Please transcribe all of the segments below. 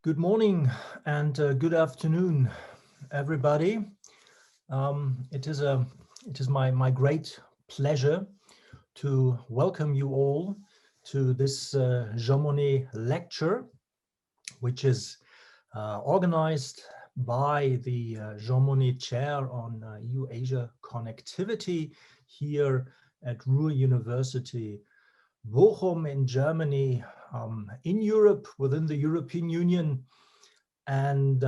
Good morning and good afternoon, everybody. It is my great pleasure to welcome you all to this Jean Monnet lecture, which is organized by the Jean Monnet Chair on EU-Asia Connectivity here at Ruhr-Universität, Bochum in Germany, in Europe, within the European Union. And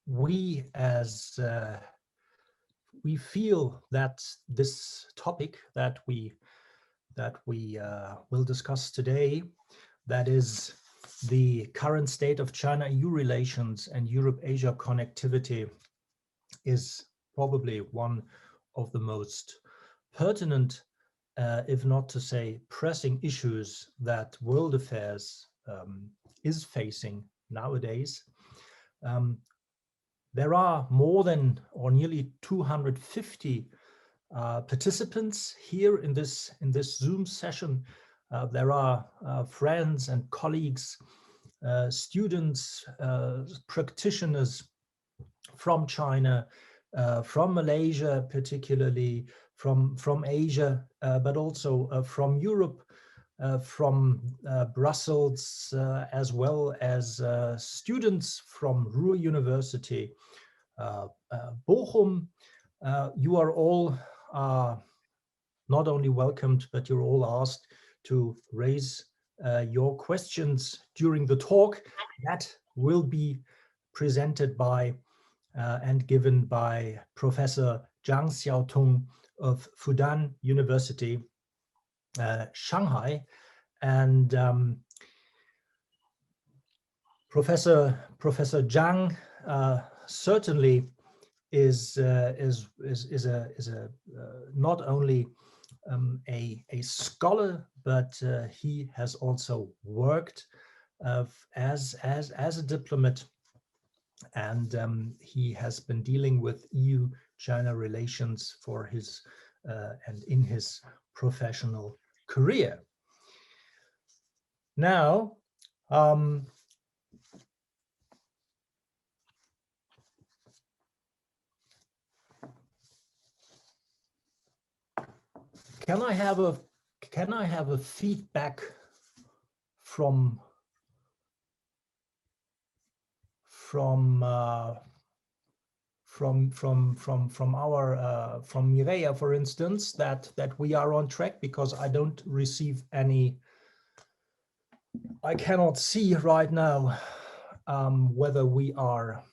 we feel that this topic that we will discuss today, that is the current state of China-EU relations and Europe-Asia connectivity, is probably one of the most pertinent, if not to say pressing issues that world affairs is facing nowadays. There are more than or nearly 250 participants here in this Zoom session. There are friends and colleagues, students, practitioners from China, from Malaysia, particularly from Asia, but also from Europe, from Brussels, as well as students from Ruhr-Universität, Bochum. You are all not only welcomed, but you're all asked to raise your questions during the talk that will be presented by and given by Professor Zhang Xiaotong of Fudan University, Shanghai, and Professor Zhang certainly is not only a scholar, but he has also worked as a diplomat, and he has been dealing with EU-China relations for his and in his professional career. Now, can I have a feedback from Mireia, for instance, that we are on track, because I don't receive any. I cannot see right now whether we are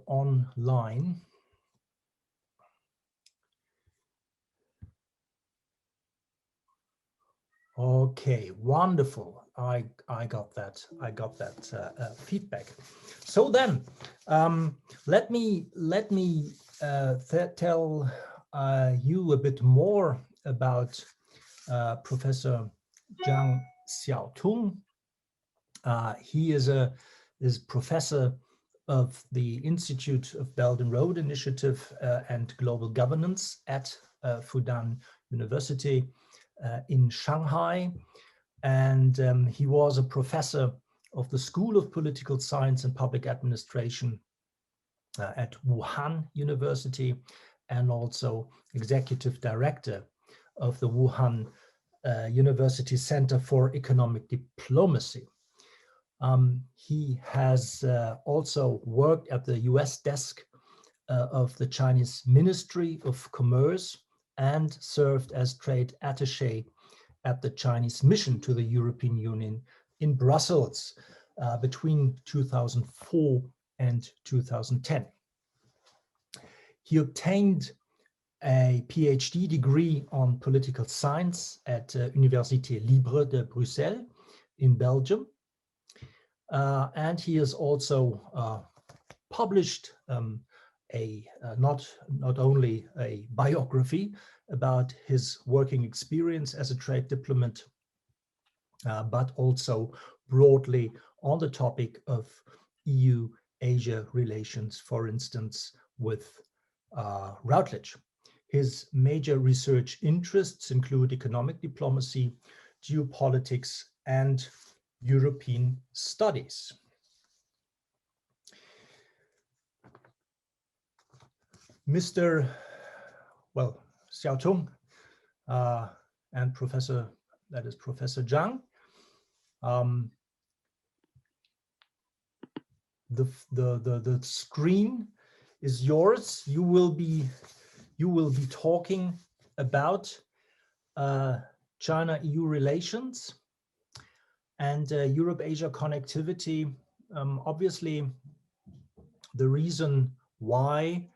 online. Okay, wonderful. I got that feedback. So then, let me tell you a bit more about Professor Zhang Xiaotong. He is professor of the Institute of Belt and Road Initiative and Global Governance at Fudan University in Shanghai, and he was a professor of the School of Political Science and Public Administration at Wuhan University, and also executive director of the Wuhan University Center for Economic Diplomacy. He has also worked at the US desk of the Chinese Ministry of Commerce and served as trade attaché at the Chinese mission to the European Union in Brussels between 2004 and 2010. He obtained a PhD degree on political science at Université Libre de Bruxelles in Belgium. And he has also published not only a biography about his working experience as a trade diplomat, but also broadly on the topic of EU-Asia relations, for instance, with Routledge. His major research interests include economic diplomacy, geopolitics, and European Studies. Mr. Xiaotong and Professor Zhang, the screen is yours. You will be talking about China-EU relations and Europe-Asia connectivity. Obviously, the reason why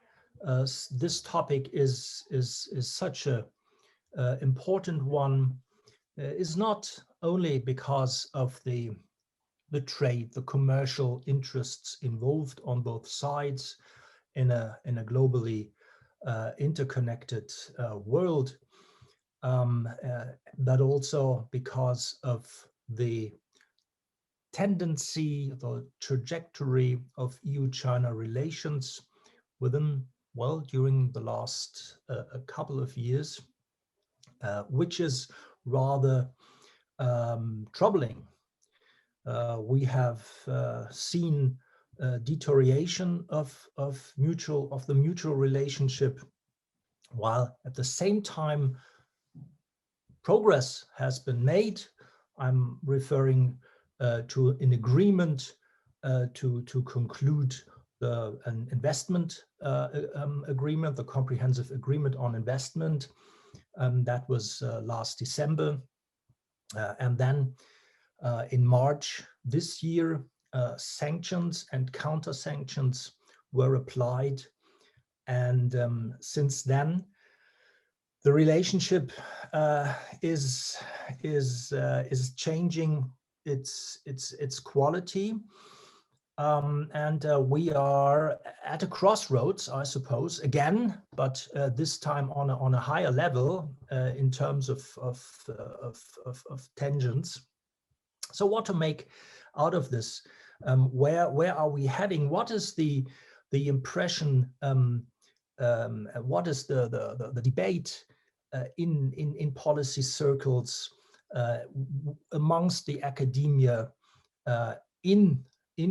this topic is such a important one is not only because of the trade, the commercial interests involved on both sides in a globally interconnected world, but also because of the tendency, the trajectory of EU-China relations during the last a couple of years, which is rather troubling. We have seen deterioration of the mutual relationship, while at the same time progress has been made. I'm referring to an agreement to conclude an investment agreement, the comprehensive agreement on investment. That was last December. And then in March this year, sanctions and counter-sanctions were applied. And since then, the relationship is changing its quality. And we are at a crossroads, I suppose, again, but this time on a higher level in terms of tensions. So what to make out of this? Where are we heading? What is the impression? What is the debate in policy circles amongst the academia in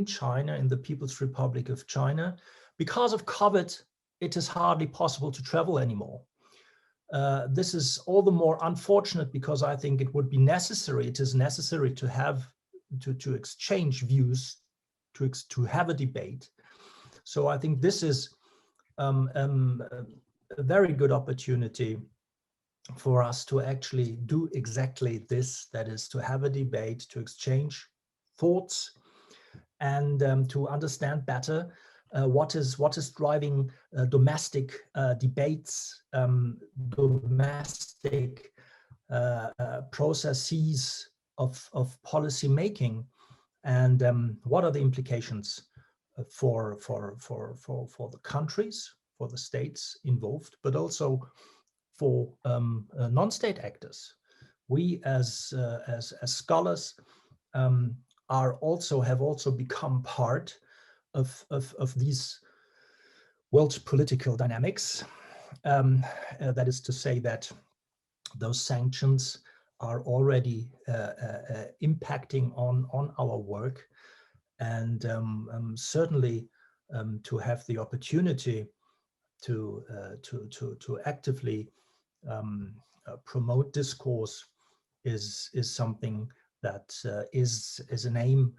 China, in the People's Republic of China? Because of COVID, it is hardly possible to travel anymore. This is all the more unfortunate because I think it would be necessary. It is necessary to have to exchange views, to have a debate. So I think this is a very good opportunity for us to actually do exactly this. That is to have a debate, to exchange thoughts, and to understand better what is driving domestic debates, domestic processes of policy making, and what are the implications for the countries, for the states involved, but also for non-state actors. We as scholars have also become part of these world political dynamics. That is to say that those sanctions are already impacting on our work, and certainly to have the opportunity to actively promote discourse is something that is an aim,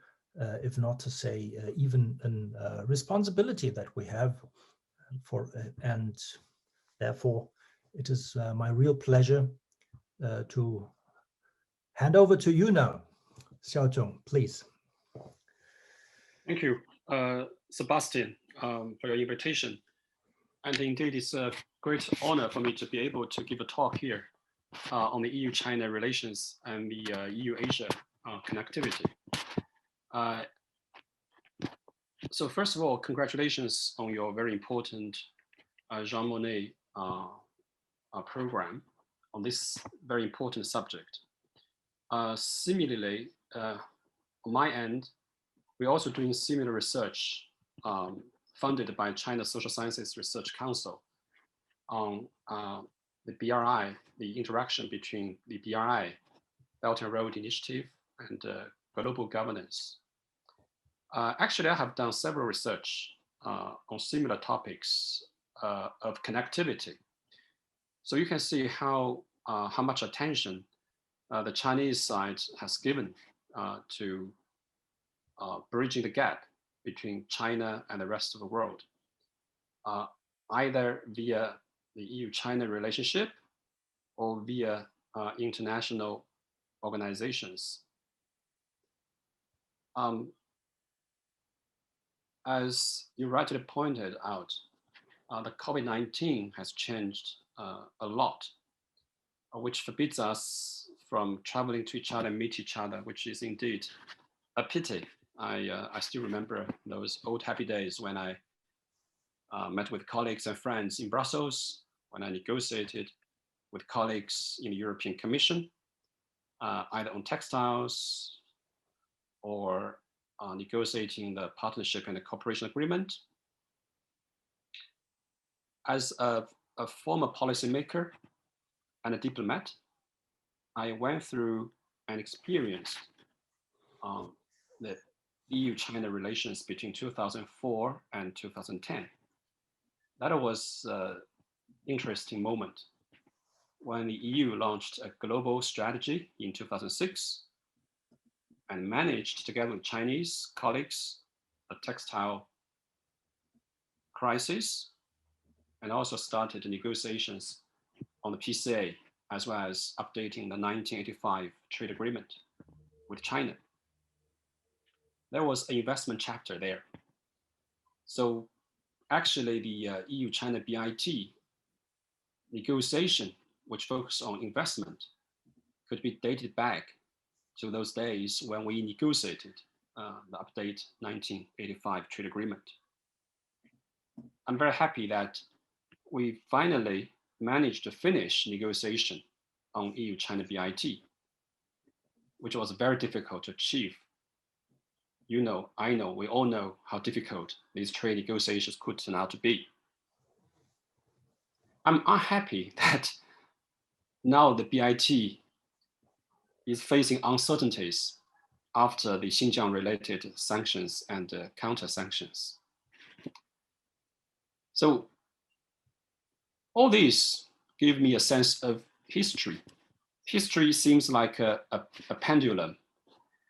if not to say even a responsibility that we have and therefore it is my real pleasure to hand over to you now. Xiaotong, please. Thank you, Sebastian, for your invitation. And indeed, it's a great honor for me to be able to give a talk here on the EU-China relations and the EU-Asia connectivity. So first of all, congratulations on your very important Jean Monnet program on this very important subject. Similarly, on my end, we're also doing similar research funded by China Social Sciences Research Council on the BRI, the interaction between the BRI, Belt and Road Initiative, and global governance. Actually, I have done several research on similar topics of connectivity. So you can see how much attention the Chinese side has given to bridging the gap between China and the rest of the world, either via the EU-China relationship or via international organizations. As you rightly pointed out, the COVID-19 has changed a lot, which forbids us from traveling to each other and meet each other, which is indeed a pity. I still remember those old happy days when I met with colleagues and friends in Brussels, when I negotiated with colleagues in the European Commission, either on textiles or negotiating the partnership and the cooperation agreement. As a former policymaker and a diplomat, I went through and experienced the EU-China relations between 2004 and 2010. That was an interesting moment when the EU launched a global strategy in 2006 and managed, together with Chinese colleagues, a textile crisis, and also started negotiations on the PCA, as well as updating the 1985 trade agreement with China. There was an investment chapter there. So actually the EU-China BIT negotiation, which focused on investment, could be dated back to those days when we negotiated the update 1985 trade agreement. I'm very happy that we finally managed to finish negotiation on EU-China BIT, which was very difficult to achieve. You know, I know, we all know how difficult these trade negotiations could turn out to be. I'm unhappy that now the BIT is facing uncertainties after the Xinjiang-related sanctions and counter-sanctions. So all these give me a sense of history. History seems like a pendulum.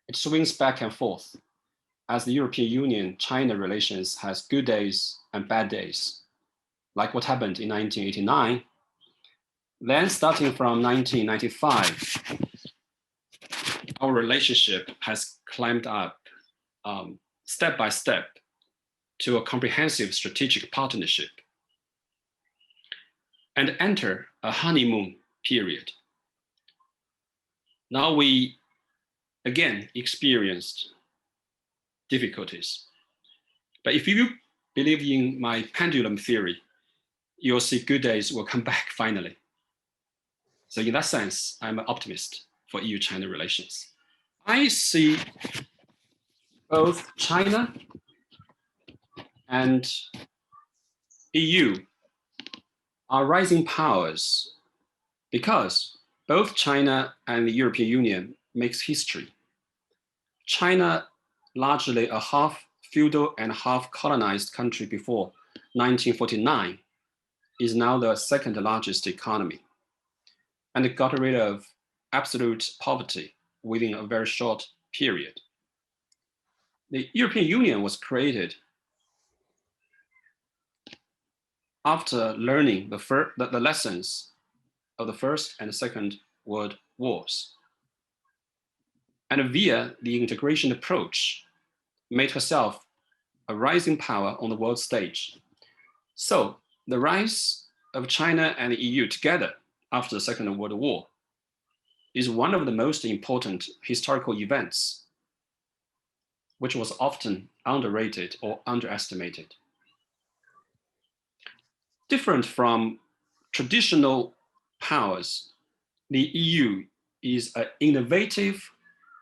It swings back and forth as the European Union-China relations has good days and bad days, like what happened in 1989. Then starting from 1995, our relationship has climbed up step by step to a comprehensive strategic partnership and enter a honeymoon period. Now we again experienced difficulties. But if you believe in my pendulum theory, you'll see good days will come back finally. So in that sense, I'm an optimist for EU-China relations. I see both China and EU are rising powers because both China and the European Union makes history. China, largely a half feudal and half colonized country before 1949, is now the second largest economy, and it got rid of absolute poverty within a very short period. The European Union was created after learning the lessons of the First and Second World Wars, and via the integration approach, made herself a rising power on the world stage. So the rise of China and the EU together after the Second World War is one of the most important historical events, which was often underrated or underestimated. Different from traditional powers, the EU is an innovative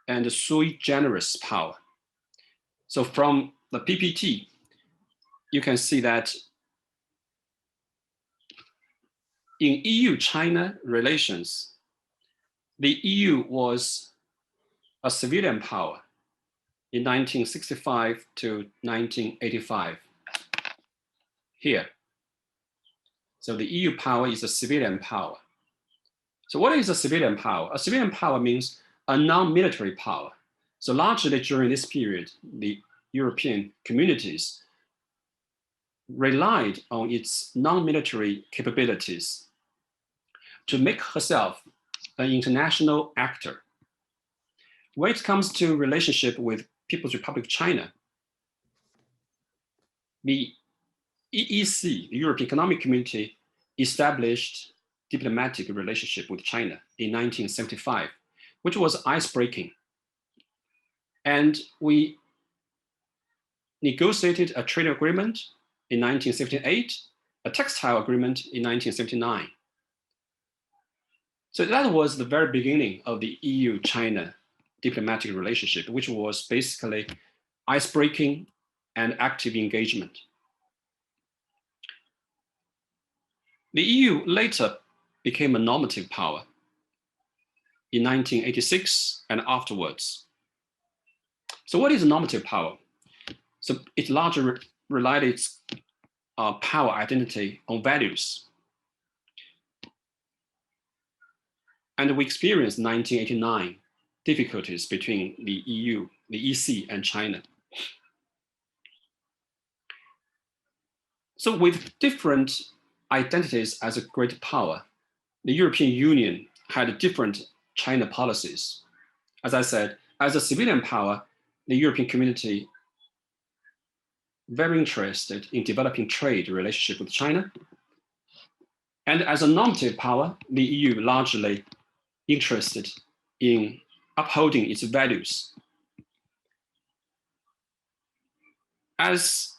and sui generis power. So from the PPT, you can see that in EU-China relations, the EU was a civilian power in 1965 to 1985 here. So the EU power is a civilian power. So what is a civilian power? A civilian power means a non-military power. So largely during this period, the European communities relied on its non-military capabilities to make herself an international actor. When it comes to relationship with People's Republic of China, the EEC, the European Economic Community, established diplomatic relationship with China in 1975, which was ice-breaking. And we negotiated a trade agreement in 1978, a textile agreement in 1979. So that was the very beginning of the EU-China diplomatic relationship, which was basically ice-breaking and active engagement. The EU later became a normative power in 1986 and afterwards. So what is a normative power? So it largely relied its power identity on values. And we experienced 1989 difficulties between the EU, the EC, and China. So with different identities as a great power, the European Union had different China policies. As I said, as a civilian power, the European community very interested in developing trade relationship with China. And as a normative power, the EU largely interested in upholding its values. As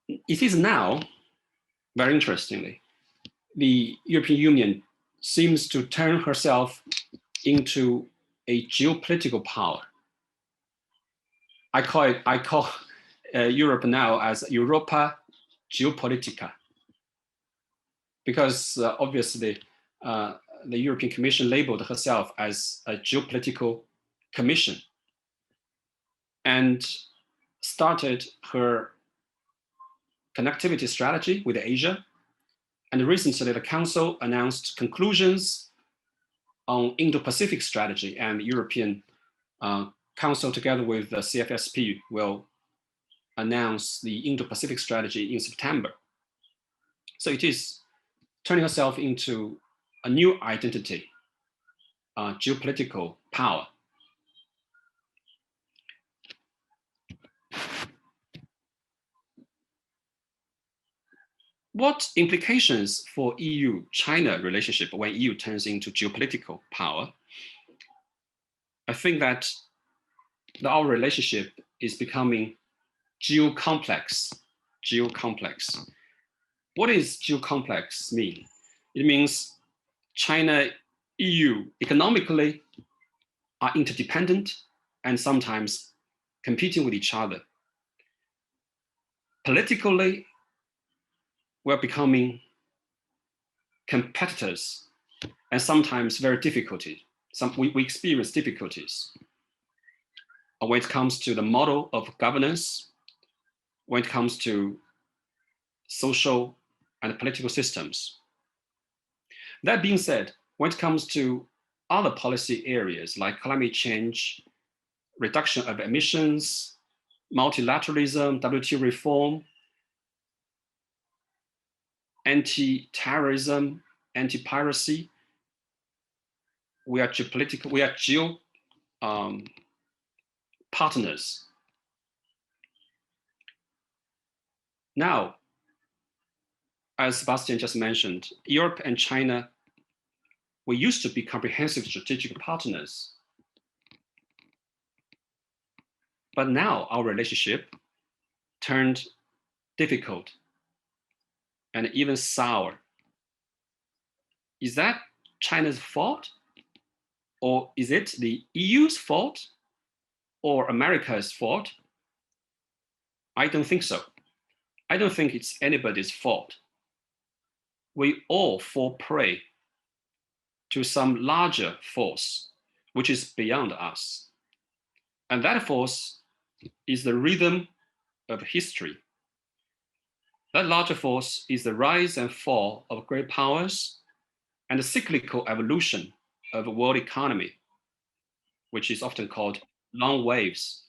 it is now, very interestingly, the European Union seems to turn herself into a geopolitical power. I call Europe now as Europa Geopolitica, because obviously the European Commission labeled herself as a geopolitical commission and started her connectivity strategy with Asia. And recently the Council announced conclusions on Indo-Pacific Strategy, and the European Council together with the CFSP will announce the Indo-Pacific Strategy in September. So it is turning herself into a new identity, geopolitical power. What implications for EU-China relationship when EU turns into geopolitical power? I think that our relationship is becoming geocomplex. Geocomplex. What does geocomplex mean? It means China, EU economically are interdependent and sometimes competing with each other. Politically, we're becoming competitors and sometimes very difficulty. We experience difficulties when it comes to the model of governance, when it comes to social and political systems. That being said, when it comes to other policy areas like climate change, reduction of emissions, multilateralism, WTO reform, anti-terrorism, anti-piracy, we are geopolitical, we are geo partners. Now, as Sebastian just mentioned, Europe and China, we used to be comprehensive strategic partners. But now our relationship turned difficult and even sour. Is that China's fault? Or is it the EU's fault or America's fault? I don't think so. I don't think it's anybody's fault. We all fall prey to some larger force, which is beyond us. And that force is the rhythm of history. That larger force is the rise and fall of great powers and the cyclical evolution of the world economy, which is often called long waves.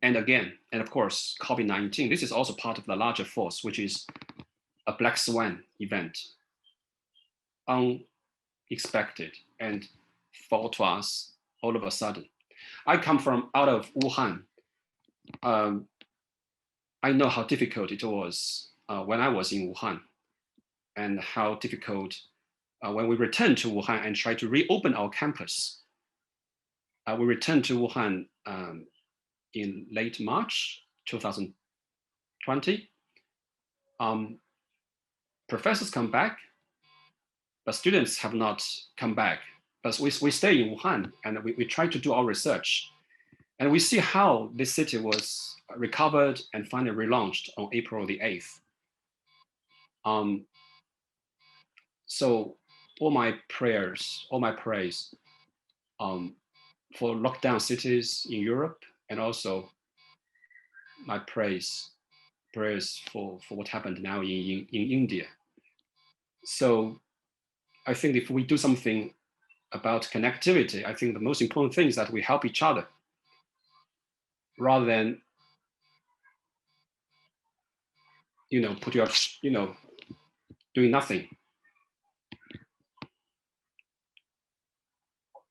And again, and of course, COVID-19, this is also part of the larger force, which is a black swan event, unexpected and fall to us all of a sudden. I come from out of Wuhan. I know how difficult it was when I was in Wuhan, and how difficult when we returned to Wuhan and tried to reopen our campus. We returned to Wuhan in late March 2020. Professors come back, but students have not come back. But we stay in Wuhan and we try to do our research. And we see how this city was recovered and finally relaunched on April the 8th. So all my prayers, all my praise for lockdown cities in Europe, and also my prayers for what happened now in India. So I think if we do something about connectivity, I think the most important thing is that we help each other rather than, put your, doing nothing.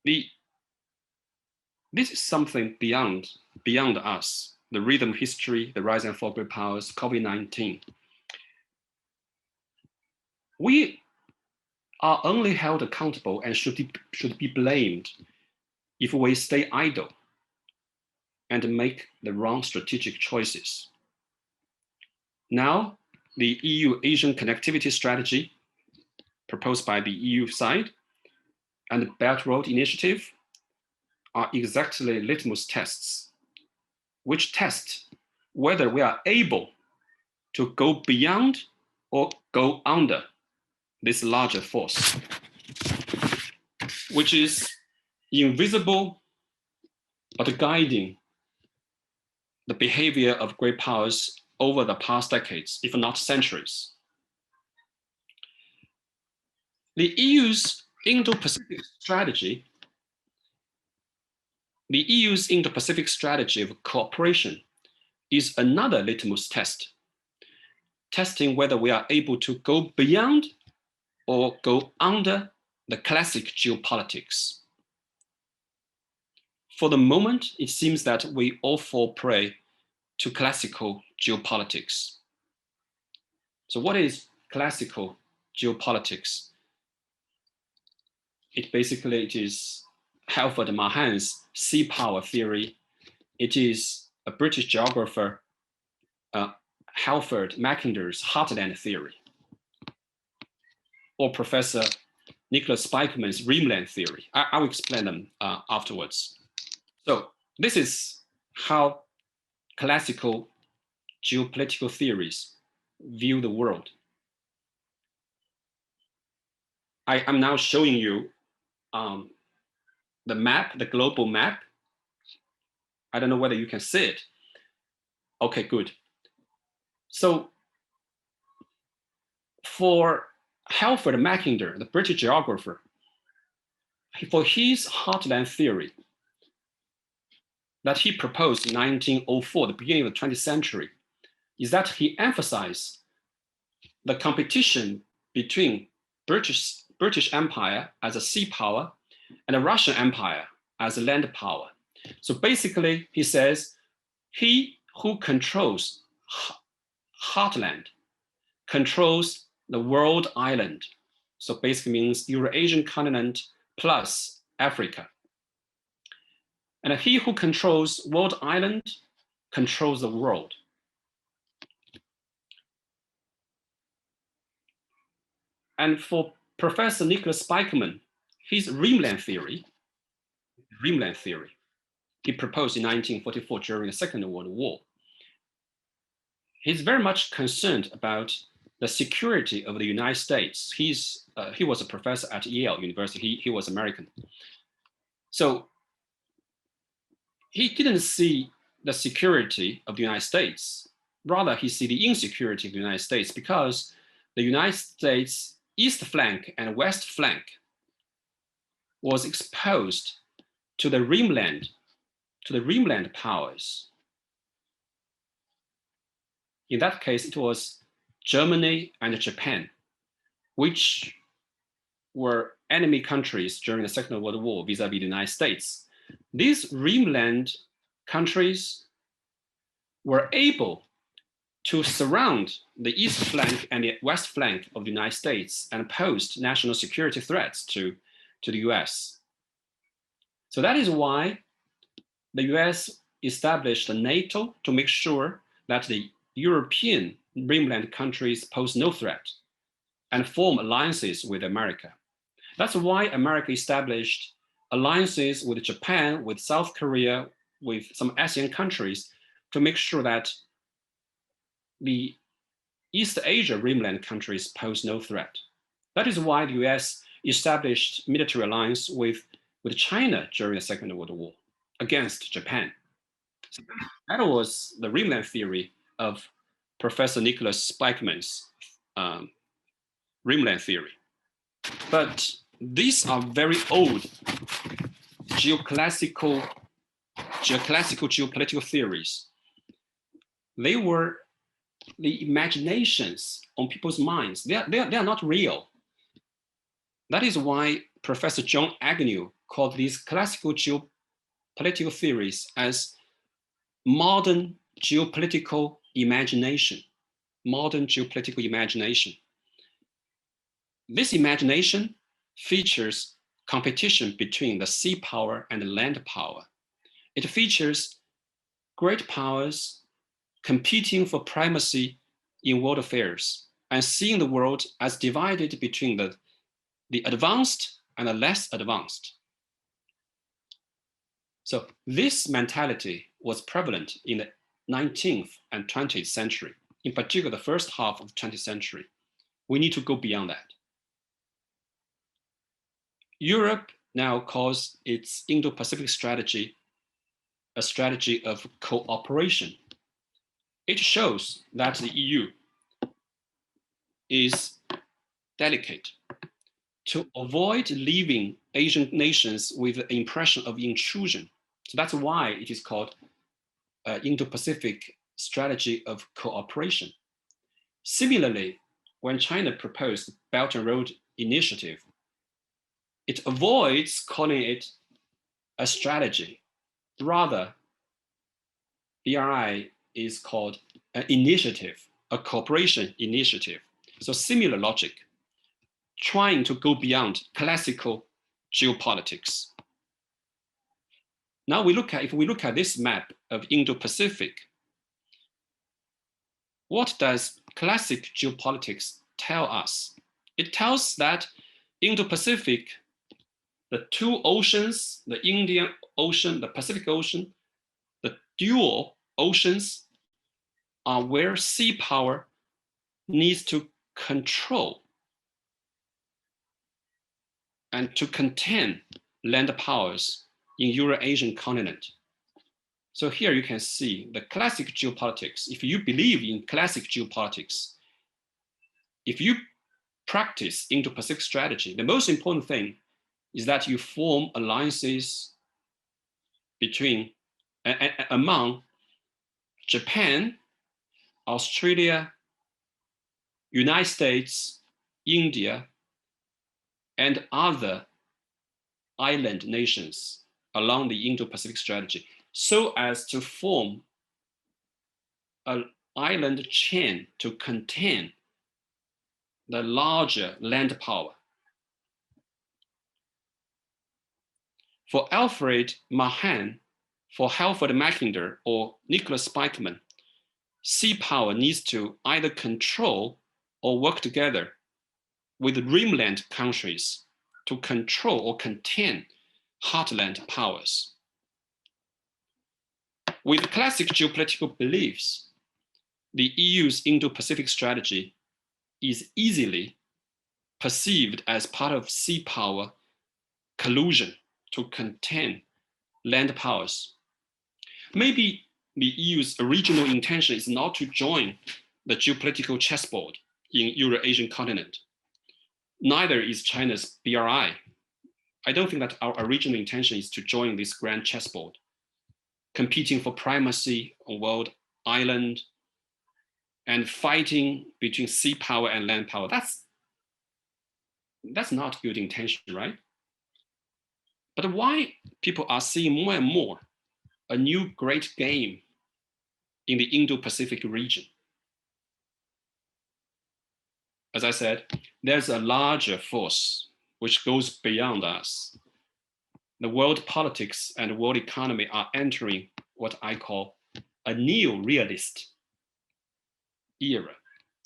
This is something beyond us, the rhythm of history, the rise and fall of great powers, COVID-19. We are only held accountable and should be blamed if we stay idle and make the wrong strategic choices. Now, the EU-Asian Connectivity Strategy proposed by the EU side and the Belt Road Initiative are exactly litmus tests, which test whether we are able to go beyond or go under this larger force, which is invisible but guiding the behavior of great powers over the past decades, if not centuries. The EU's Indo-Pacific strategy, the EU's Indo-Pacific strategy of cooperation is another litmus test, testing whether we are able to go beyond or go under the classic geopolitics. For the moment, it seems that we all fall prey to classical geopolitics. So what is classical geopolitics? It is Halford Mahan's sea power theory. It is a British geographer, Halford Mackinder's heartland theory, or Professor Nicholas Spikeman's Rimland theory. I will explain them afterwards. So this is how classical geopolitical theories view the world. I'm now showing you the map, the global map. I don't know whether you can see it. Okay, good. So for Halford Mackinder, the British geographer, for his heartland theory that he proposed in 1904, the beginning of the 20th century, is that he emphasized the competition between British Empire as a sea power and the Russian Empire as a land power. So basically, he says, he who controls heartland controls the world island. So basically means Eurasian continent plus Africa. And he who controls world island controls the world. And for Professor Nicholas Spikeman, his Rimland theory, he proposed in 1944 during the Second World War. He's very much concerned about the security of the United States. He was a professor at Yale University. He was American. So he didn't see the security of the United States. Rather, he see the insecurity of the United States because the United States east flank and west flank was exposed to the rimland powers. In that case, it was Germany and Japan, which were enemy countries during the Second World War vis-a-vis the United States. These rimland countries were able to surround the east flank and the west flank of the United States and posed national security threats to the US. So that is why the US established NATO to make sure that the European rimland countries pose no threat and form alliances with America. That's why America established alliances with Japan, with South Korea, with some ASEAN countries to make sure that the East Asia rimland countries pose no threat. That is why the US established military alliance with China during the Second World War against Japan. So that was the rimland theory of Professor Nicholas Spykman's rimland theory. But these are very old geopolitical geopolitical theories. They were the imaginations on people's minds. They are not real. That is why Professor John Agnew called these classical geopolitical theories as modern geopolitical imagination. Modern geopolitical imagination. This imagination features competition between the sea power and the land power. It features great powers competing for primacy in world affairs and seeing the world as divided between the advanced and the less advanced. So this mentality was prevalent in the 19th and 20th century, in particular the first half of the 20th century. We need to go beyond that. Europe now calls its Indo-Pacific strategy a strategy of cooperation. It shows that the EU is delicate to avoid leaving Asian nations with the impression of intrusion. So that's why it is called Indo-Pacific strategy of cooperation. Similarly, when China proposed the Belt and Road Initiative, it avoids calling it a strategy. Rather, BRI is called an initiative, a cooperation initiative. So similar logic, trying to go beyond classical geopolitics. Now if we look at this map of Indo-Pacific, what does classic geopolitics tell us? It tells that Indo-Pacific, the two oceans, the Indian Ocean, the Pacific Ocean, the dual oceans are where sea power needs to control and to contain land powers in Euro-Asian continent. So here you can see the classic geopolitics. If you believe in classic geopolitics, if you practice Indo-Pacific strategy, the most important thing is that you form alliances among Japan, Australia, United States, India, and other island nations along the Indo-Pacific strategy, so as to form an island chain to contain the larger land power. For Alfred Mahan, for Halford Mackinder, or Nicholas Spykman, sea power needs to either control or work together with rimland countries to control or contain heartland powers. With classic geopolitical beliefs, the EU's Indo-Pacific strategy is easily perceived as part of sea power collusion to contain land powers. Maybe the EU's original intention is not to join the geopolitical chessboard in Euro-Asian continent. Neither is China's BRI. I don't think that our original intention is to join this grand chessboard, competing for primacy on world island and fighting between sea power and land power. That's not good intention, right? But why people are seeing more and more a new great game in the Indo-Pacific region? As I said, there's a larger force which goes beyond us. The world politics and world economy are entering what I call a neo-realist era,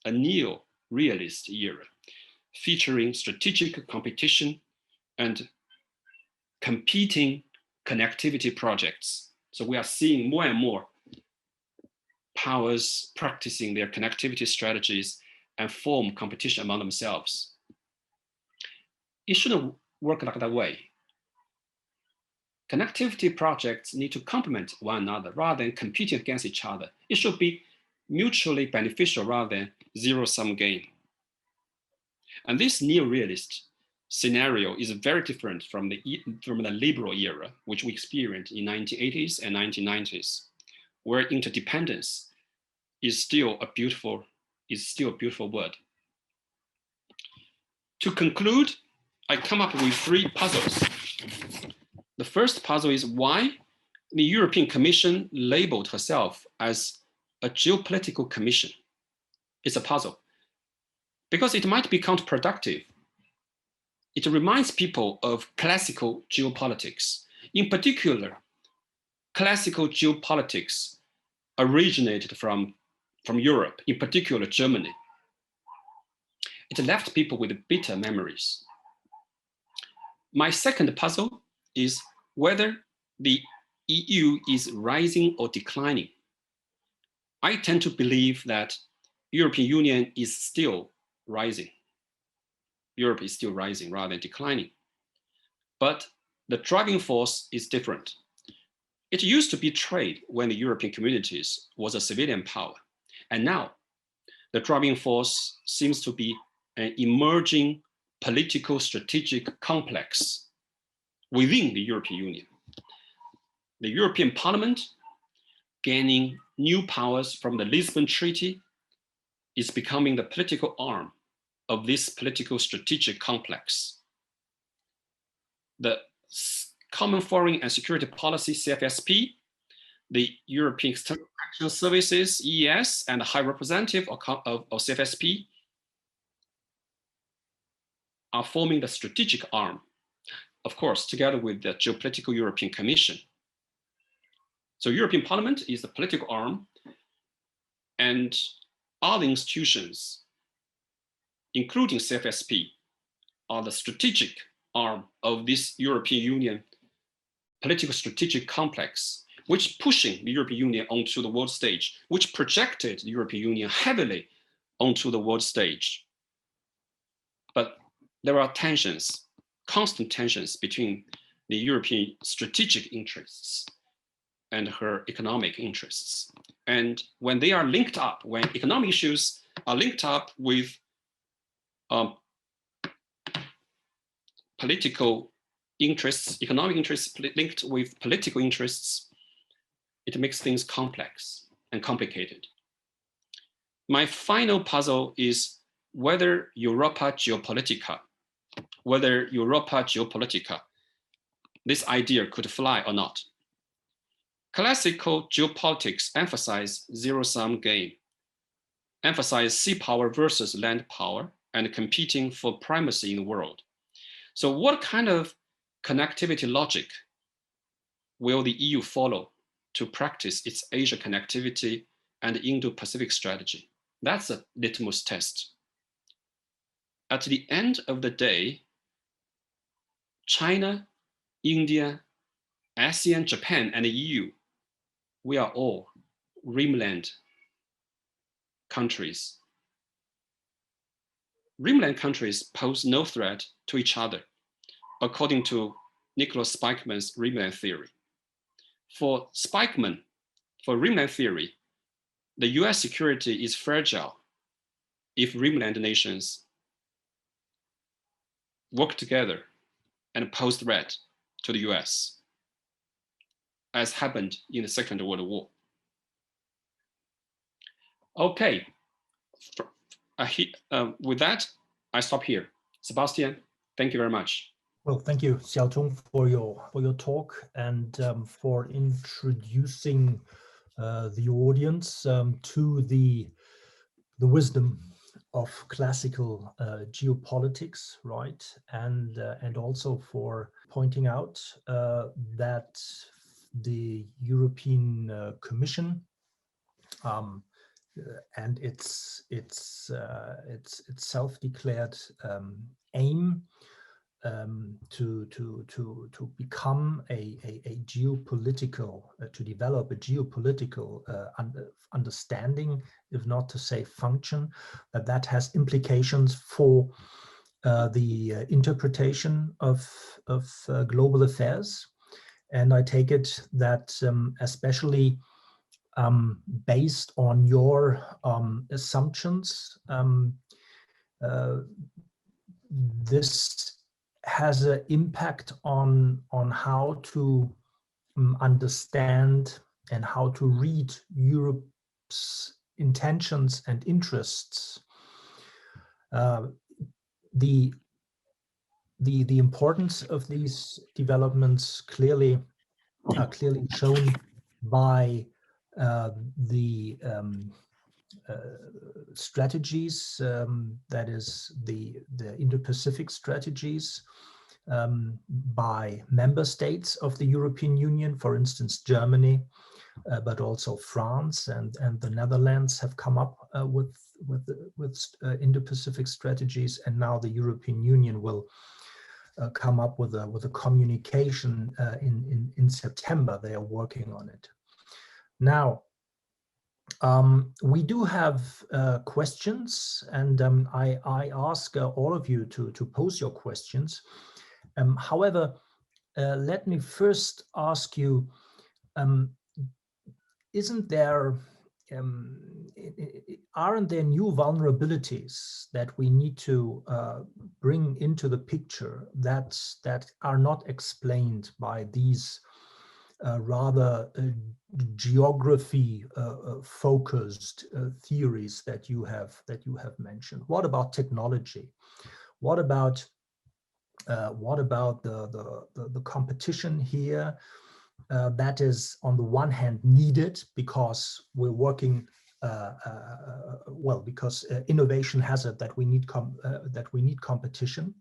a neo-realist era, featuring strategic competition and competing connectivity projects. So we are seeing more and more powers practicing their connectivity strategies and form competition among themselves. It shouldn't work like that way. Connectivity projects need to complement one another rather than competing against each other. It should be mutually beneficial rather than zero-sum game. And this neo-realist scenario is very different from the liberal era, which we experienced in 1980s and 1990s, where interdependence is still a beautiful word. To conclude, I come up with 3 puzzles. The first puzzle is why the European Commission labeled herself as a geopolitical commission. It's a puzzle because it might be counterproductive. It reminds people of classical geopolitics. In particular, classical geopolitics originated from Europe, in particular Germany. It left people with bitter memories. My second puzzle is whether the EU is rising or declining. I tend to believe that European Union is still rising. Europe is still rising rather than declining. But the driving force is different. It used to be trade when the European communities was a civilian power. And now the driving force seems to be an emerging political strategic complex within the European Union. The European Parliament, gaining new powers from the Lisbon Treaty, is becoming the political arm of this political strategic complex. The Common Foreign and Security Policy, CFSP, the European External Action Services, EES, and the High Representative of CFSP are forming the strategic arm, of course, together with the Geopolitical European Commission. So European Parliament is the political arm, and other institutions, including CFSP, are the strategic arm of this European Union political strategic complex, which pushing the European Union onto the world stage, which projected the European Union heavily onto the world stage. But there are tensions, constant tensions between the European strategic interests and her economic interests. And when they are linked up, when economic issues are linked up with political interests, economic interests linked with political interests, it makes things complex and complicated. My final puzzle is whether Europa Geopolitica, this idea could fly or not. Classical geopolitics emphasize zero-sum game, emphasize sea power versus land power, and competing for primacy in the world. So what kind of connectivity logic will the EU follow to practice its Asia connectivity and Indo-Pacific strategy? That's a litmus test. At the end of the day, China, India, ASEAN, Japan, and the EU, we are all rimland countries. Rimland countries pose no threat to each other, according to Nicholas Spikeman's Ringland theory. For Spikeman, for Ringland theory, the US security is fragile if Ringland nations work together and pose threat to the US, as happened in the Second World War. Okay, with that, I stop here. Sebastian, thank you very much. Well, thank you, Xiaotong, for your talk and for introducing the audience to the wisdom of classical geopolitics, right? And also for pointing out that the European Commission and its self-declared aim to become a geopolitical, to develop a geopolitical understanding, if not to say function, that has implications for the interpretation of global affairs. And I take it that especially based on your assumptions, this has an impact on how to understand and how to read Europe's intentions and interests. The importance of these developments are clearly shown by the strategies, that is the Indo-Pacific strategies by member states of the European Union, for instance, Germany, but also France and the Netherlands have come up with Indo-Pacific strategies, and now the European Union will come up with a communication in September. They are working on it. Now, we do have questions, and I ask all of you to pose your questions. However, let me first ask you, aren't there new vulnerabilities that we need to bring into the picture that are not explained by these rather geography focused theories that you have mentioned? What about technology? What about the competition here that is on the one hand needed because we're working because innovation has it that we need competition,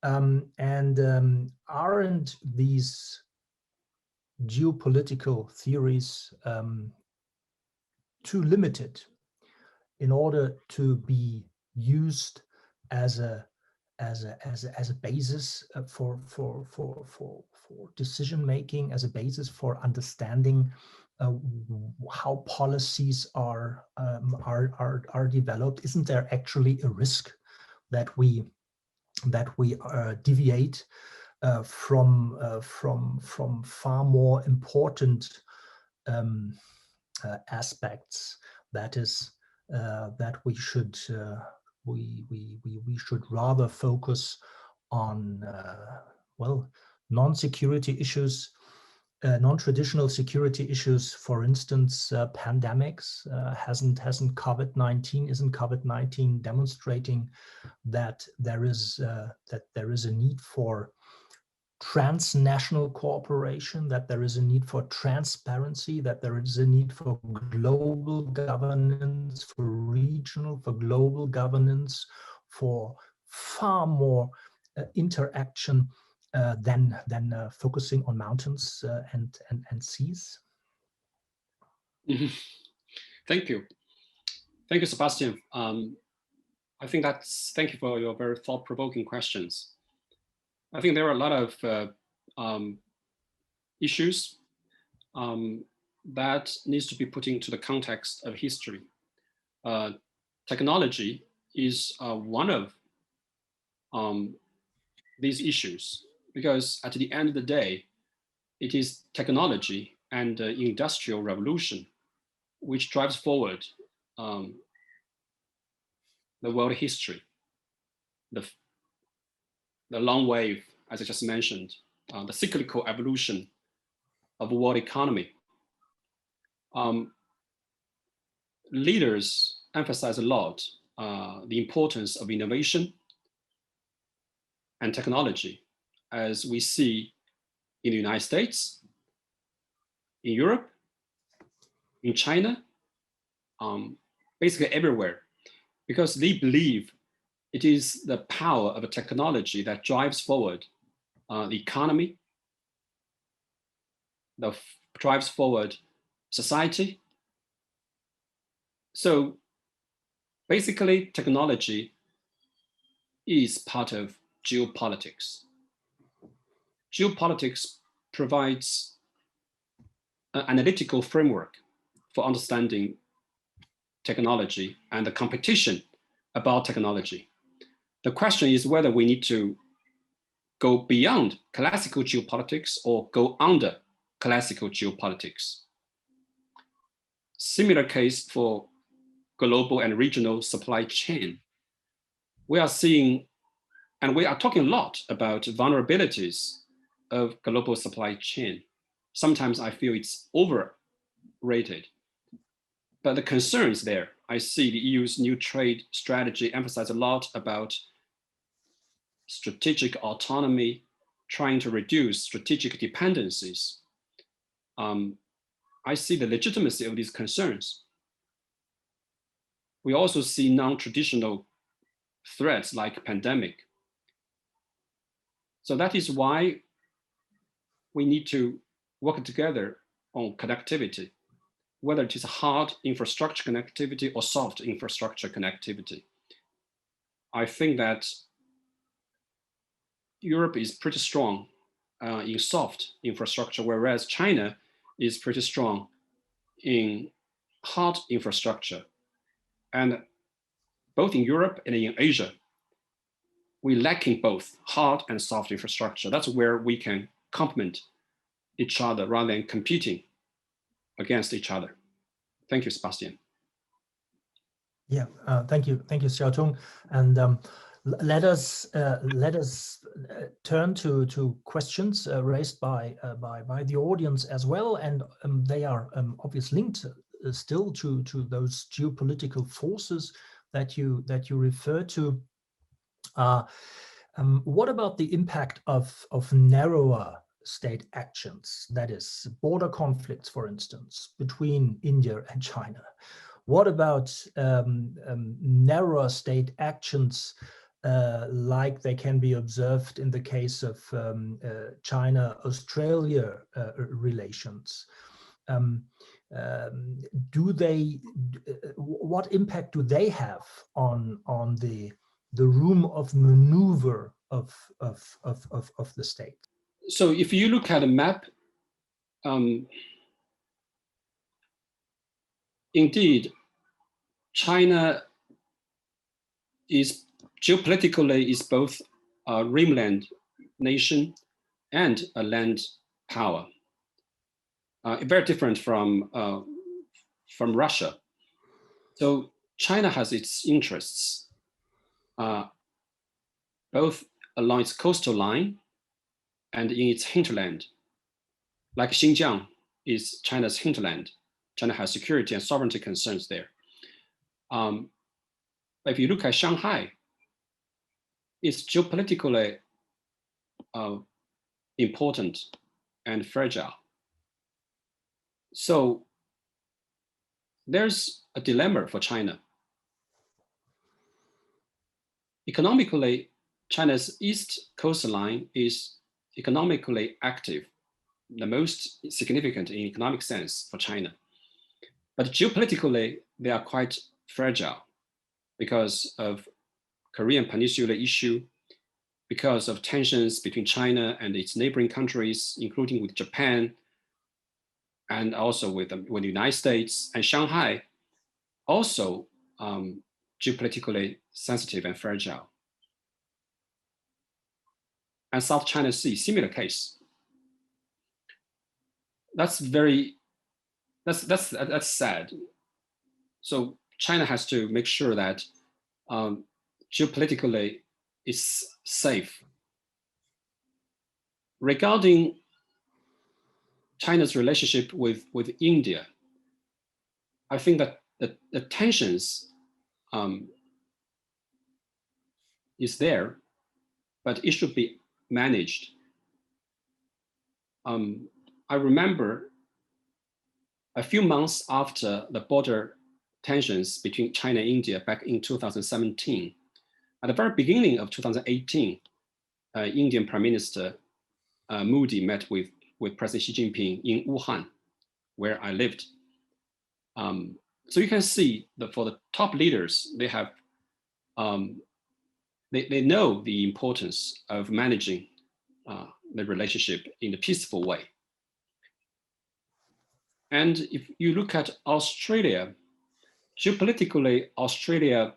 and aren't these geopolitical theories too limited in order to be used as a basis for decision making, as a basis for understanding how policies are developed? Isn't there actually a risk that we deviate from far more important aspects? That is that we should rather focus on non-security issues, non-traditional security issues. For instance, pandemics. Isn't COVID-19 demonstrating that there is a need for transnational cooperation, that there is a need for transparency, that there is a need for global governance, for regional, for global governance, for far more interaction than focusing on mountains and seas? Mm-hmm. Thank you, Sebastian. I think thank you for your very thought-provoking questions. I think there are a lot of issues that needs to be put into the context of history. Technology is one of these issues because at the end of the day, it is technology and the industrial revolution which drives forward the world history, the long wave, as I just mentioned, the cyclical evolution of a world economy. Leaders emphasize a lot the importance of innovation and technology, as we see in the United States, in Europe, in China, basically everywhere, because they believe it is the power of a technology that drives forward the economy, that drives forward society. So basically, technology is part of geopolitics. Geopolitics provides an analytical framework for understanding technology and the competition about technology. The question is whether we need to go beyond classical geopolitics or go under classical geopolitics. Similar case for global and regional supply chain. We are seeing, and we are talking a lot about vulnerabilities of global supply chain. Sometimes I feel it's overrated, but the concerns there, I see the EU's new trade strategy emphasize a lot about strategic autonomy, trying to reduce strategic dependencies. I see the legitimacy of these concerns. We also see non-traditional threats like pandemic. So that is why we need to work together on connectivity, whether it is hard infrastructure connectivity or soft infrastructure connectivity. I think that Europe is pretty strong in soft infrastructure, whereas China is pretty strong in hard infrastructure. And both in Europe and in Asia, we're lacking both hard and soft infrastructure. That's where we can complement each other rather than competing against each other. Thank you, Sebastian. Yeah, thank you, Xiaotong. And let us turn to questions raised by the audience as well, and they are obviously linked still to those geopolitical forces that you refer to. What about the impact of narrower state actions, that is border conflicts, for instance, between India and China? What about narrower state actions like they can be observed in the case of China-Australia relations? What impact do they have on the room of maneuver of the state? So if you look at a map, indeed, China is geopolitically is both a rimland nation and a land power. Very different from Russia. So China has its interests both along its coastal line and in its hinterland. Like Xinjiang is China's hinterland. China has security and sovereignty concerns there. If you look at Shanghai, it's geopolitically important and fragile. So there's a dilemma for China. Economically, China's east coastline is economically active, the most significant in economic sense for China. But geopolitically, they are quite fragile because of Korean Peninsula issue, because of tensions between China and its neighboring countries, including with Japan, and also with the United States. And Shanghai also geopolitically sensitive and fragile. and South China Sea, similar case. That's sad. So China has to make sure that geopolitically it's safe. Regarding China's relationship with India, I think that the tensions is there, but it should be managed. I remember a few months after the border tensions between China and India back in 2017, at the very beginning of 2018, Indian Prime Minister Modi met with President Xi Jinping in Wuhan, where I lived. So you can see that for the top leaders, they have they know the importance of managing the relationship in a peaceful way. And if you look at Australia, geopolitically, Australia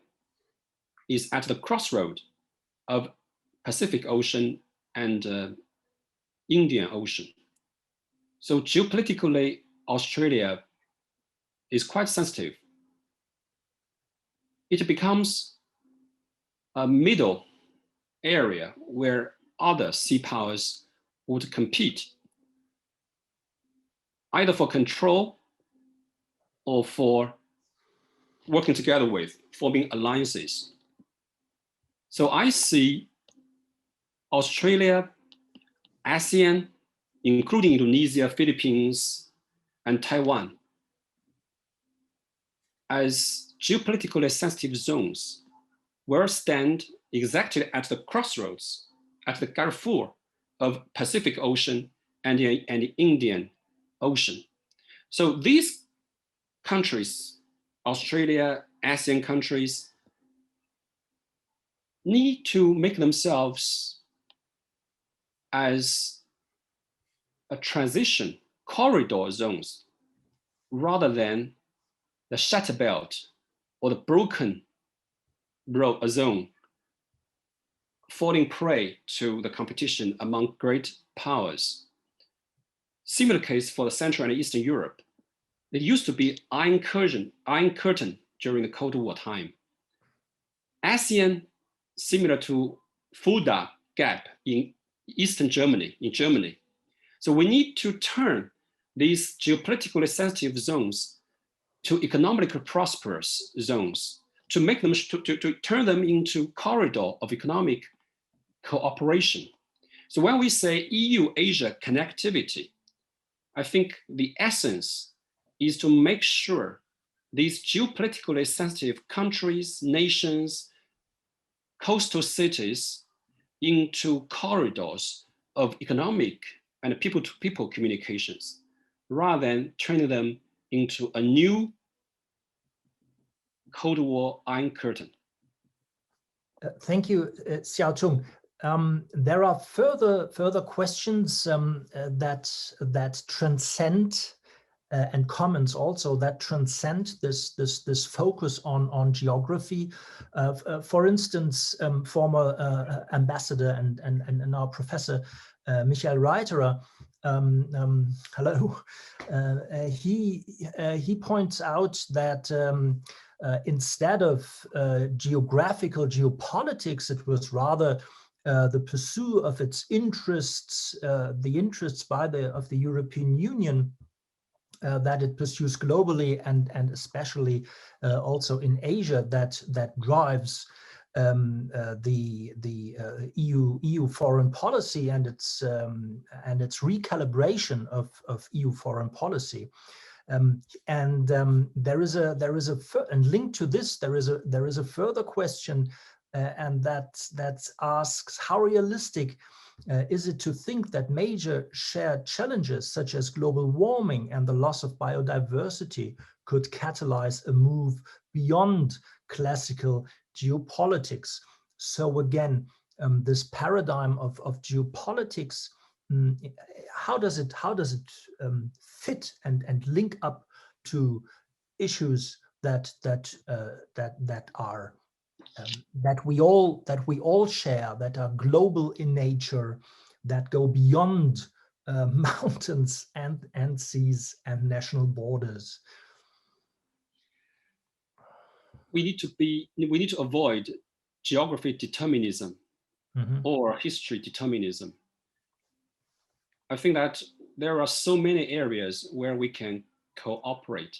is at the crossroad of Pacific Ocean and Indian Ocean. So geopolitically, Australia is quite sensitive. It becomes a middle area where other sea powers would compete, either for control or for working together with, forming alliances. So I see Australia, ASEAN, including Indonesia, Philippines, and Taiwan, as geopolitically sensitive zones will stand exactly at the crossroads, at the carrefour of Pacific Ocean and the Indian Ocean. So these countries, Australia, ASEAN countries, need to make themselves as a transition corridor zones rather than the shatter belt or the broken zone falling prey to the competition among great powers. Similar case for the Central and Eastern Europe. It used to be Iron Curtain during the Cold War time. ASEAN, similar to Fulda Gap in Eastern Germany, So we need to turn these geopolitically sensitive zones to economically prosperous zones, to make them, to turn them into corridor of economic cooperation. So when we say EU-Asia connectivity, I think the essence is to make sure these geopolitically sensitive countries, nations, coastal cities into corridors of economic and people-to-people communications, rather than turning them into a new Cold War Iron Curtain. Thank you, Xiaotung. There are further questions that transcend and comments also that transcend this focus on geography. For instance, former ambassador and now Professor Michael Reiterer, hello. He points out that instead of geographical geopolitics, it was rather the pursuit of its interests, the interests of the European Union that it pursues globally and especially also in Asia that drives the EU foreign policy and its recalibration of EU foreign policy. There is a linked to this. There is a further question, and that asks, how realistic is it to think that major shared challenges such as global warming and the loss of biodiversity could catalyze a move beyond classical geopolitics? So again, this paradigm of geopolitics, how does it fit and link up to issues that are that we all share, that are global in nature, that go beyond mountains and seas and national borders. We need to avoid geography determinism or history determinism. I think that there are so many areas where we can cooperate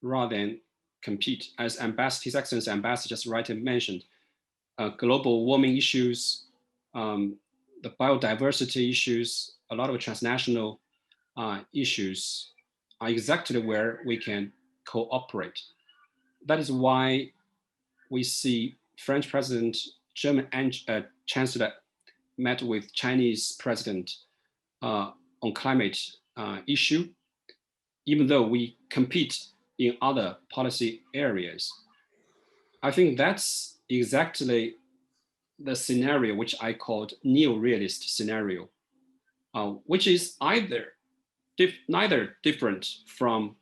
rather than compete. As His Excellency Ambassador just rightly mentioned, global warming issues, the biodiversity issues, a lot of transnational issues are exactly where we can cooperate. That is why we see French President, German Chancellor met with Chinese President on climate issue, even though we compete in other policy areas. I think that's exactly the scenario which I called neo-realist scenario, which is neither different from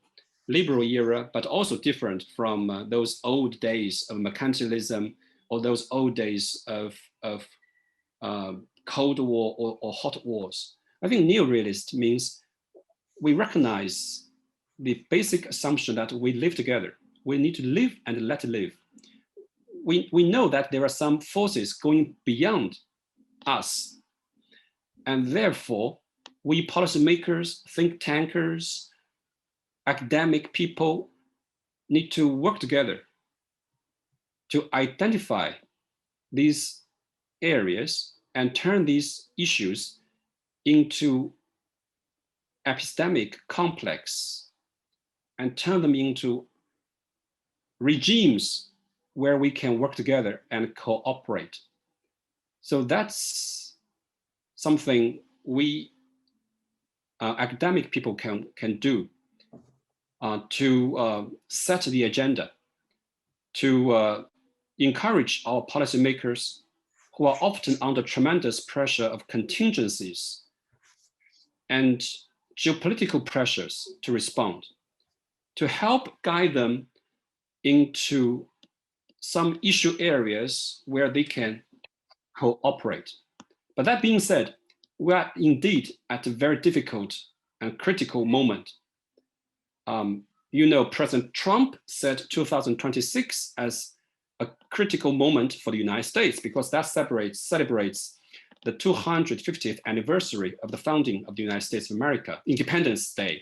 liberal era, but also different from those old days of mercantilism or those old days of Cold War or hot wars. I think neo-realist means we recognize the basic assumption that we live together. We need to live and let live. We know that there are some forces going beyond us. And therefore, we policymakers, think tankers, academic people need to work together to identify these areas and turn these issues into epistemic complex and turn them into regimes where we can work together and cooperate. So that's something we academic people can do to set the agenda, to encourage our policymakers who are often under tremendous pressure of contingencies and geopolitical pressures to respond, to help guide them into some issue areas where they can cooperate. But that being said, we are indeed at a very difficult and critical moment. President Trump said 2026 as a critical moment for the United States because that celebrates the 250th anniversary of the founding of the United States of America, Independence Day.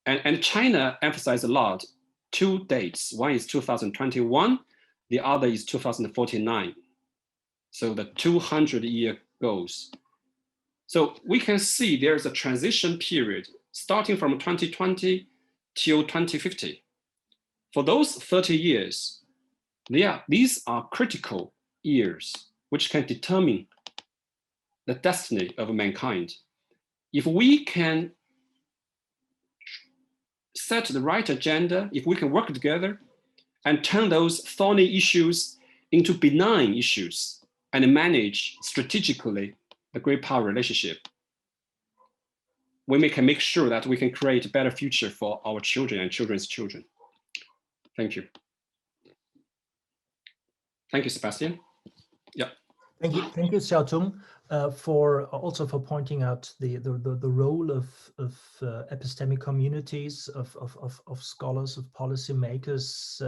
And China emphasized a lot, 2 dates. One is 2021, the other is 2049. So the 200-year goals. So we can see there's a transition period starting from 2020 till 2050. For those 30 years, these are critical years which can determine the destiny of mankind. If we can set the right agenda, if we can work together and turn those thorny issues into benign issues and manage strategically the great power relationship, we can make sure that we can create a better future for our children and children's children. Thank you. Thank you, Sebastian. Yeah. Thank you, Xiaotong, for pointing out the role of epistemic communities, of scholars, of policymakers,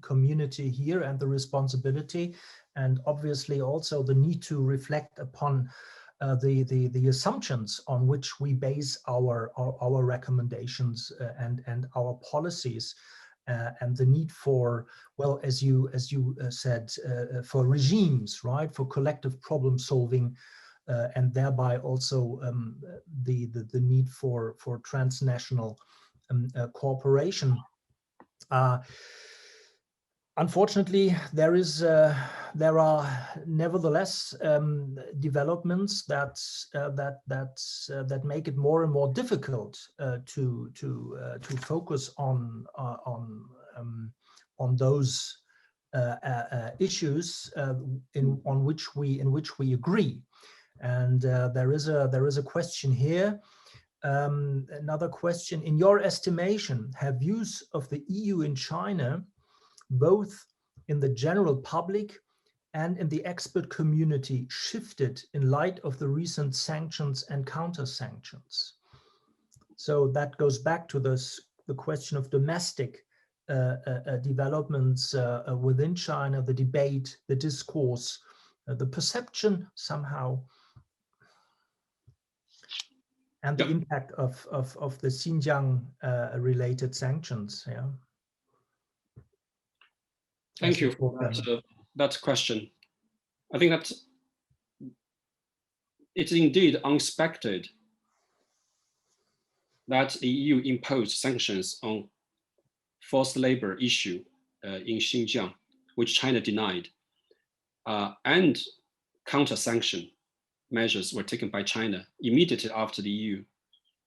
community here, and the responsibility, and obviously also the need to reflect upon the assumptions on which we base our recommendations and our policies. And the need for, well, as you said, for regimes, right, for collective problem solving, and thereby also the need for transnational cooperation. Unfortunately, there are nevertheless developments that make it more and more difficult to focus on those issues in which we agree. And there is a question here. Another question: in your estimation, have views of the EU and China both in the general public and in the expert community shifted in light of the recent sanctions and counter-sanctions? So that goes back to the question of domestic developments within China, the debate, the discourse, the perception somehow, and the impact of the Xinjiang related sanctions. Yeah. Thank you for that question. I think that it's indeed unexpected that the EU imposed sanctions on forced labor issue in Xinjiang, which China denied, and counter-sanction measures were taken by China immediately after the EU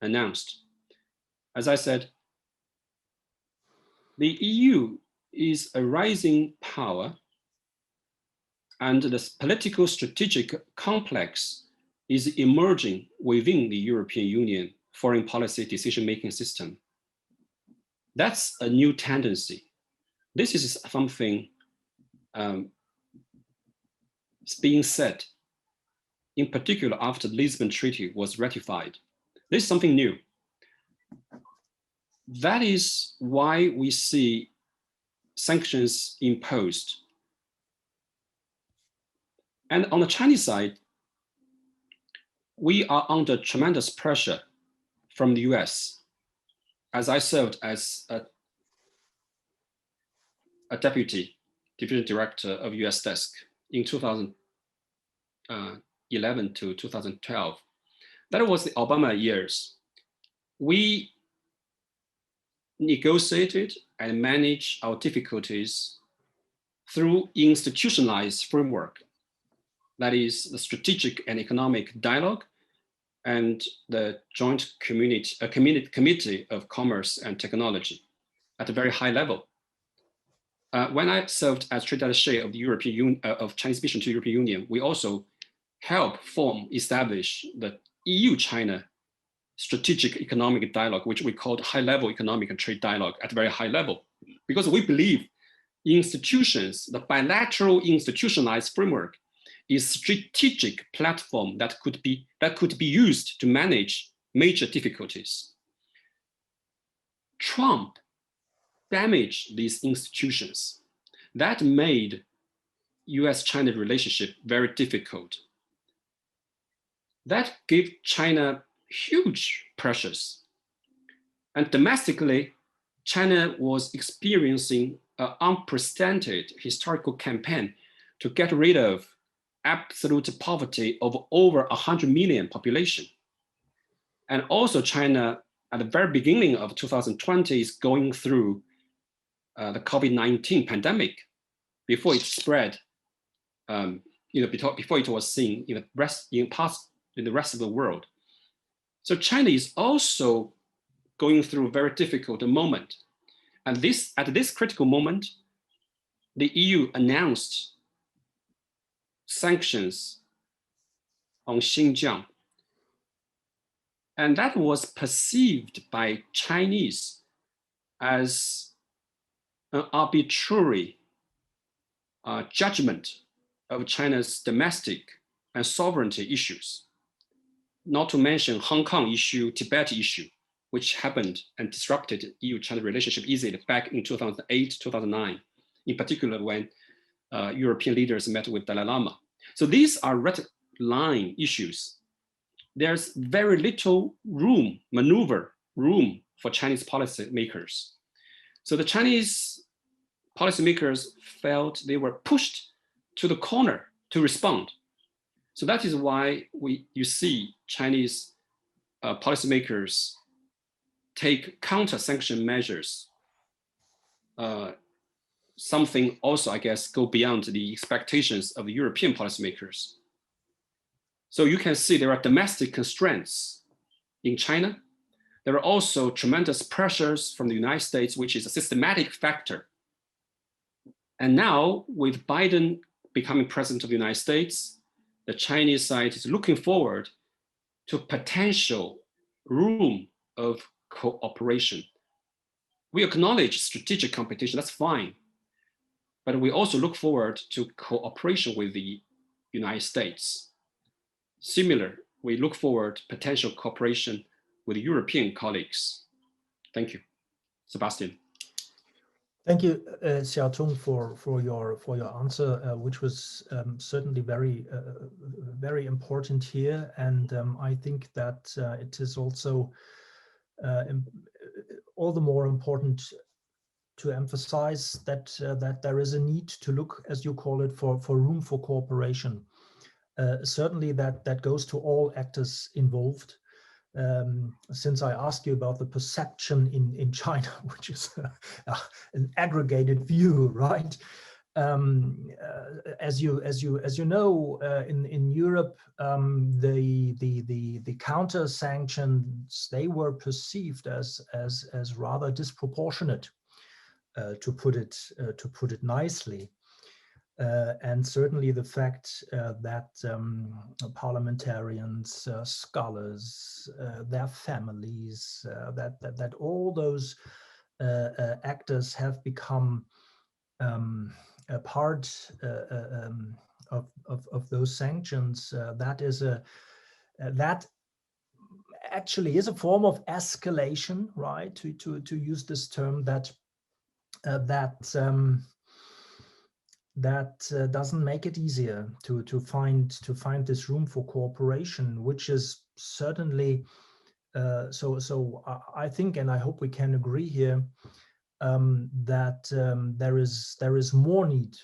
announced. As I said, the EU is a rising power, and the political strategic complex is emerging within the European Union foreign policy decision-making system. That's a new tendency. This is something being said, in particular after the Lisbon Treaty was ratified. This is something new. That is why we see sanctions imposed. And on the Chinese side, we are under tremendous pressure from the US. As I served as a deputy division director of US desk in 2011 to 2012. That was the Obama years. We negotiated and managed our difficulties through institutionalized framework. That is the strategic and economic dialogue and the joint committee of commerce and technology at a very high level. When I served as trade attaché of the European Union, of Chinese mission to the European Union, we also helped establish the EU-China strategic economic dialogue, which we called high-level economic and trade dialogue at a very high level, because we believe institutions, the bilateral institutionalized framework, is strategic platform that could be used to manage major difficulties. Trump damaged these institutions. That made US-China relationship very difficult. That gave China huge pressures. And domestically, China was experiencing an unprecedented historical campaign to get rid of absolute poverty of over 100 million population. And also China, at the very beginning of 2020, is going through the COVID-19 pandemic before it spread, before it was seen in the rest of the world. So China is also going through a very difficult moment. And at this critical moment, the EU announced sanctions on Xinjiang. And that was perceived by Chinese as an arbitrary judgment of China's domestic and sovereignty issues, not to mention Hong Kong issue, Tibet issue, which happened and disrupted EU-China relationship easily back in 2008, 2009, in particular when European leaders met with Dalai Lama. So these are red line issues. There's very little maneuver room for Chinese policymakers. So the Chinese policymakers felt they were pushed to the corner to respond. So that is why you see Chinese policymakers take counter-sanction measures. Something also, I guess, go beyond the expectations of the European policymakers. So you can see there are domestic constraints in China. There are also tremendous pressures from the United States, which is a systematic factor. And now with Biden becoming president of the United States, the Chinese side is looking forward to potential room of cooperation. We acknowledge strategic competition, that's fine. but we also look forward to cooperation with the United States. Similar, we look forward to potential cooperation with European colleagues. Thank you. Sebastian. Thank you, Xiaotong, for your answer, which was certainly very important here, and I think that it is also all the more important to emphasize that that there is a need to look, as you call it, for room for cooperation. Certainly, that goes to all actors involved. Since I asked you about the perception in China, which is an aggregated view, right? As you know, in Europe, the counter sanctions, they were perceived as rather disproportionate, to put it nicely. And certainly the fact that parliamentarians, scholars, their families, that all those actors have become a part of those sanctions, that actually is a form of escalation, right? To use this term, that doesn't make it easier to find this room for cooperation, which is certainly so I think, and I hope we can agree here, that there is more need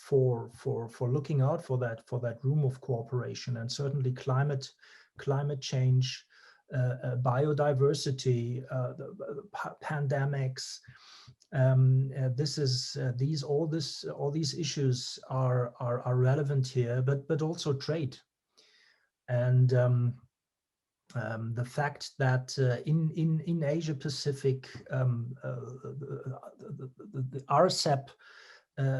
for looking out for that room of cooperation, and certainly climate change, biodiversity, pandemics. All these issues are relevant here, but also trade, and the fact that in Asia Pacific, the RCEP,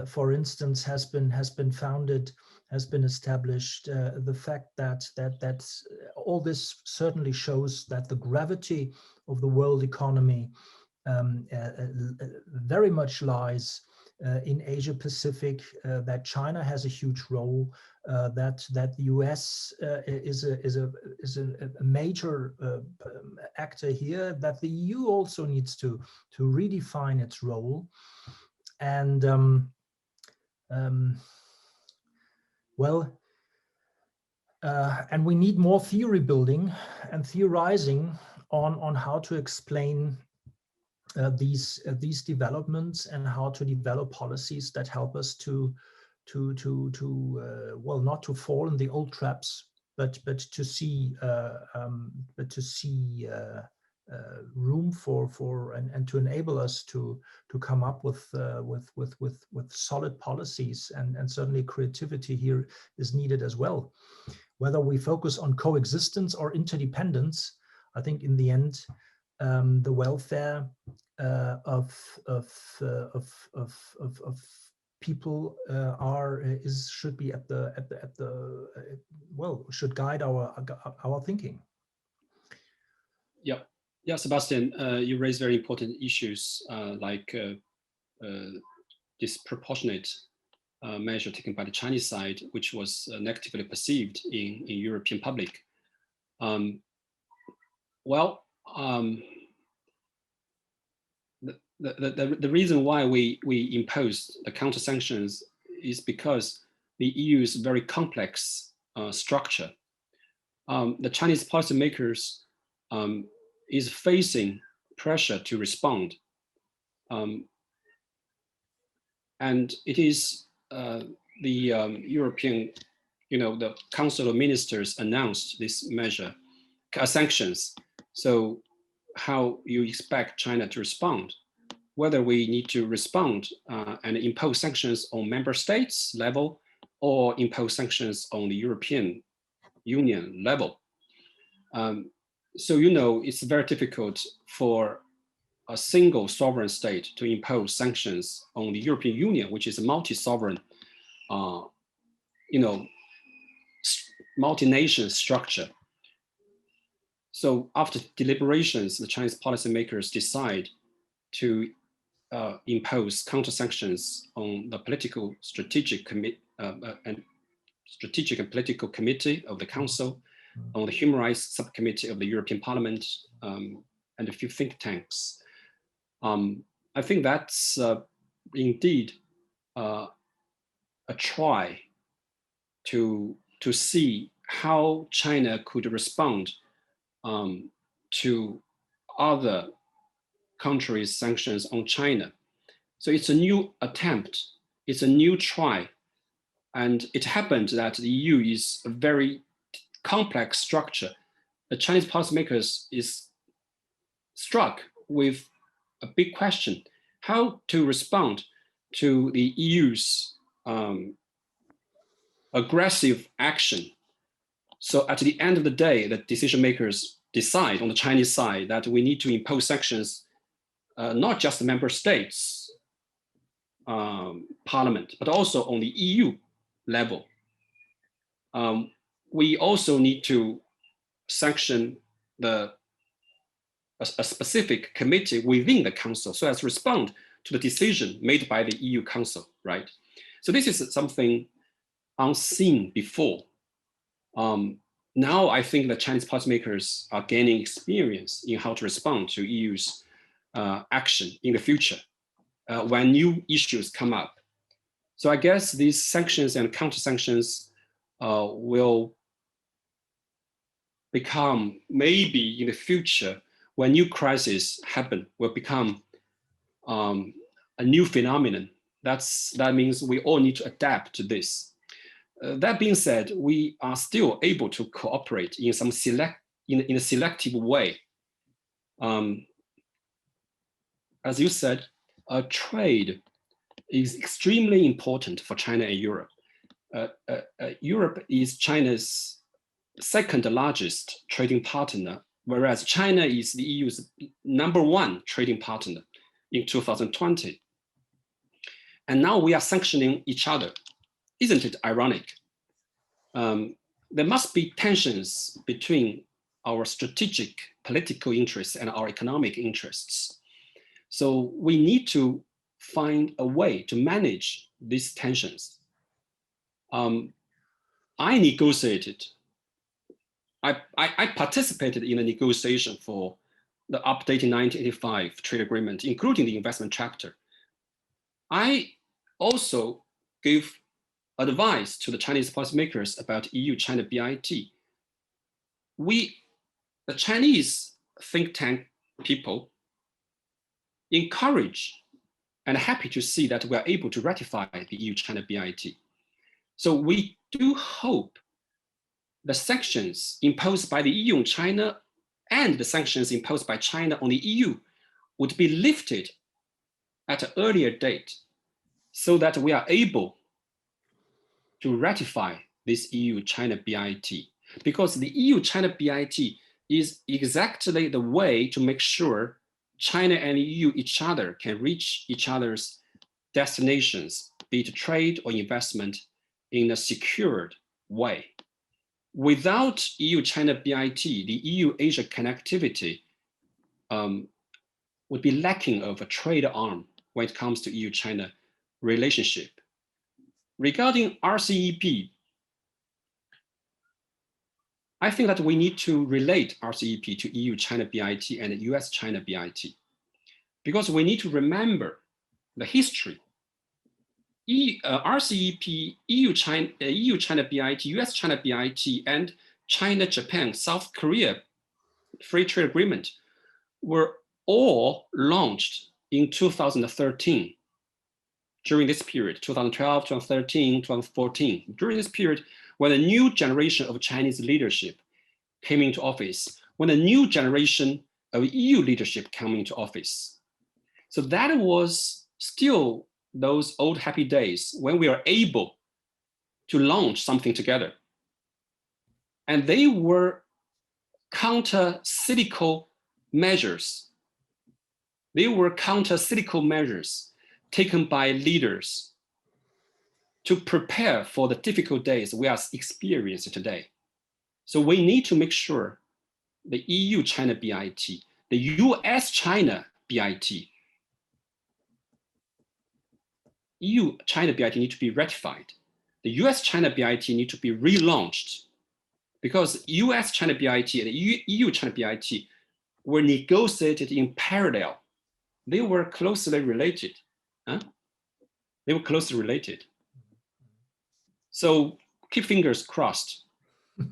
for instance, has been founded, has been established. The fact that all this certainly shows that the gravity of the world economy very much lies in Asia Pacific, that China has a huge role, that the US is a major actor here, that the EU also needs to redefine its role, and and we need more theory building and theorizing on how to explain these developments, and how to develop policies that help us to well, not to fall in the old traps, but to see room for and to enable us to come up with solid policies, and certainly creativity here is needed as well. Whether we focus on coexistence or interdependence, I think in the end, the welfare of people should be at the well, should guide our thinking. Yeah, Sebastian, you raise very important issues like disproportionate measure taken by the Chinese side, which was negatively perceived in European public. The reason why we imposed the counter sanctions is because the EU's very complex structure. The Chinese policymakers is facing pressure to respond, and it is the European, the Council of Ministers announced this measure, sanctions. So how you expect China to respond? Whether we need to respond and impose sanctions on member states level, or impose sanctions on the European Union level. So it's very difficult for a single sovereign state to impose sanctions on the European Union, which is a multi-sovereign, multi-nation structure. So after deliberations, the Chinese policymakers decide to impose counter-sanctions on the political strategic and political committee of the Council, on the Human Rights Subcommittee of the European Parliament, and a few think tanks. I think that's indeed a try to see how China could respond to other countries' sanctions on China. So it's a new attempt, it's a new try. And it happened that the EU is a very complex structure. The Chinese policymakers is struck with a big question, how to respond to the EU's aggressive action. So at the end of the day, the decision makers decide on the Chinese side that we need to impose sanctions, not just the member states parliament, but also on the EU level. We also need to sanction a specific committee within the council so as to respond to the decision made by the EU Council, right? So this is something unseen before. Now I think the Chinese policymakers are gaining experience in how to respond to EU's action in the future when new issues come up. So I guess these sanctions and counter-sanctions will become, maybe in the future, when new crises happen, will become a new phenomenon. That means we all need to adapt to this. That being said, we are still able to cooperate in some in a selective way. As you said, trade is extremely important for China and Europe. Europe is China's second largest trading partner, whereas China is the EU's #1 trading partner in 2020. And now we are sanctioning each other. Isn't it ironic? There must be tensions between our strategic political interests and our economic interests. So we need to find a way to manage these tensions. I negotiated, I participated in a negotiation for the updated 1985 trade agreement, including the investment chapter. I also gave advice to the Chinese policymakers about EU-China BIT. The Chinese think tank people, encourage and happy to see that we are able to ratify the EU-China BIT. So we do hope the sanctions imposed by the EU on China and the sanctions imposed by China on the EU would be lifted at an earlier date so that we are able to ratify this EU-China BIT. Because the EU-China BIT is exactly the way to make sure China and EU each other can reach each other's destinations, be it trade or investment, in a secured way. Without EU-China BIT, the EU-Asia connectivity would be lacking of a trade arm when it comes to EU-China relationship. Regarding RCEP, I think that we need to relate RCEP to EU-China BIT and US-China BIT, because we need to remember the history. RCEP, EU-China BIT, US-China BIT, and China-Japan, South Korea Free Trade Agreement were all launched in 2013. During this period, 2012, 2013, 2014, during this period, when a new generation of Chinese leadership came into office, when a new generation of EU leadership came into office. So that was still those old happy days when we are able to launch something together. And they were counter-cyclical measures. They were counter-cyclical measures taken by leaders to prepare for the difficult days we are experiencing today. So we need to make sure the EU-China BIT, the US-China BIT EU-China BIT need to be ratified. The US-China BIT need to be relaunched because US-China BIT and EU-China BIT were negotiated in parallel. They were closely related. Huh? They were closely related. So keep fingers crossed.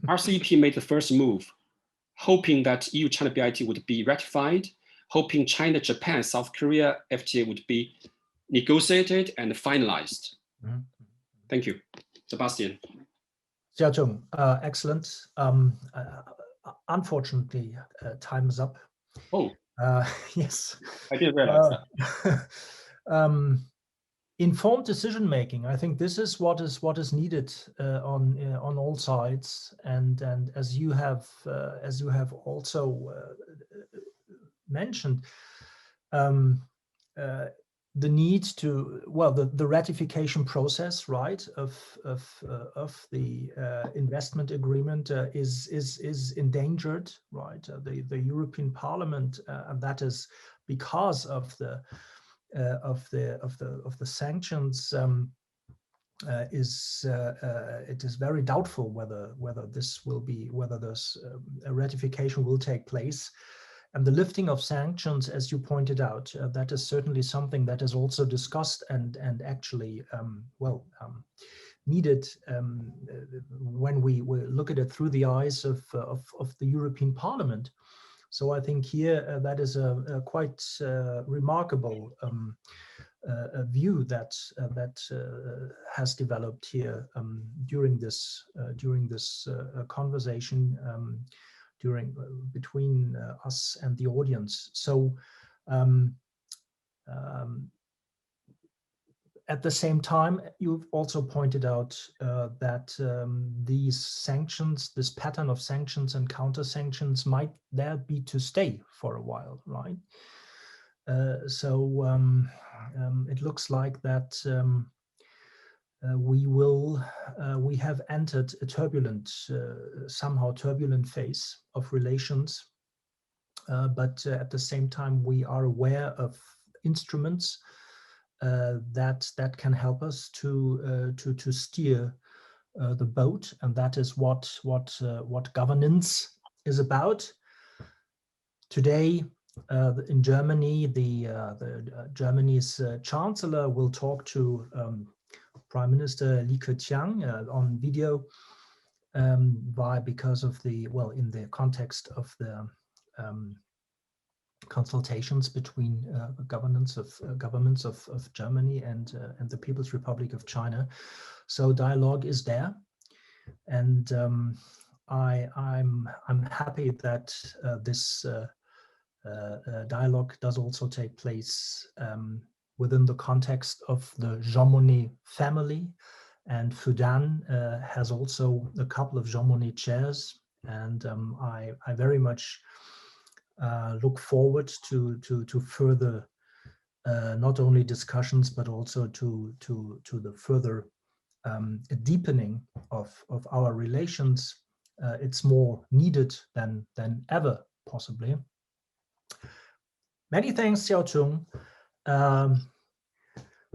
RCEP made the first move, hoping that EU-China BIT would be ratified, hoping China, Japan, South Korea FTA would be negotiated and finalized. Thank you, Sebastian. Xiaotong, excellent. Unfortunately, time is up. Oh, yes. I didn't realize that. Informed decision making. I think this is what is needed on all sides, and as you have also mentioned, the need to, well, the ratification process, right, of the investment agreement is endangered, right? The European Parliament, and that is because of the sanctions. It is very doubtful whether this ratification will take place. And the lifting of sanctions, as you pointed out, that is certainly something that is also discussed and actually needed when we look at it through the eyes of the European Parliament. So I think here that is a quite remarkable view that has developed here during this conversation between us and the audience. So at the same time, you've also pointed out that these sanctions, this pattern of sanctions and counter sanctions, might there be to stay for a while, right? So it looks like that we have entered a turbulent, somehow turbulent phase of relations, but at the same time we are aware of instruments that can help us to steer the boat, and that is what governance is about. Today, in Germany, the Germany's chancellor will talk to Prime Minister Li Keqiang on video because of in the context of the consultations between governments of Germany and the People's Republic of China. So dialogue is there, and I'm happy that this dialogue does also take place within the context of the Jean Monnet family, and Fudan has also a couple of Jean Monnet chairs, and I very much look forward to further not only discussions but also to the further deepening of our relations. It's more needed than ever, possibly. Many thanks, Xiaotong.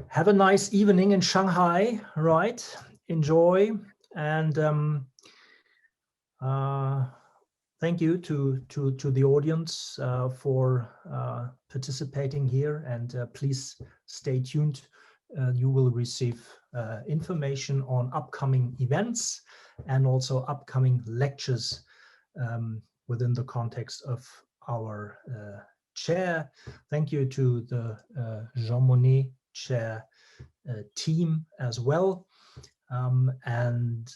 Have a nice evening in Shanghai, right? Enjoy, and thank you to the audience for participating here, and please stay tuned. You will receive information on upcoming events and also upcoming lectures within the context of our chair. Thank you to the Jean Monnet chair team as well, and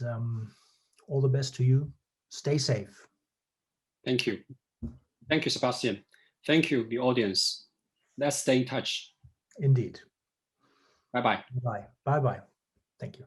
all the best to you. Stay safe. Thank you. Thank you, Sebastian. Thank you, the audience. Let's stay in touch. Indeed. Bye-bye. Bye. Bye-bye. Thank you.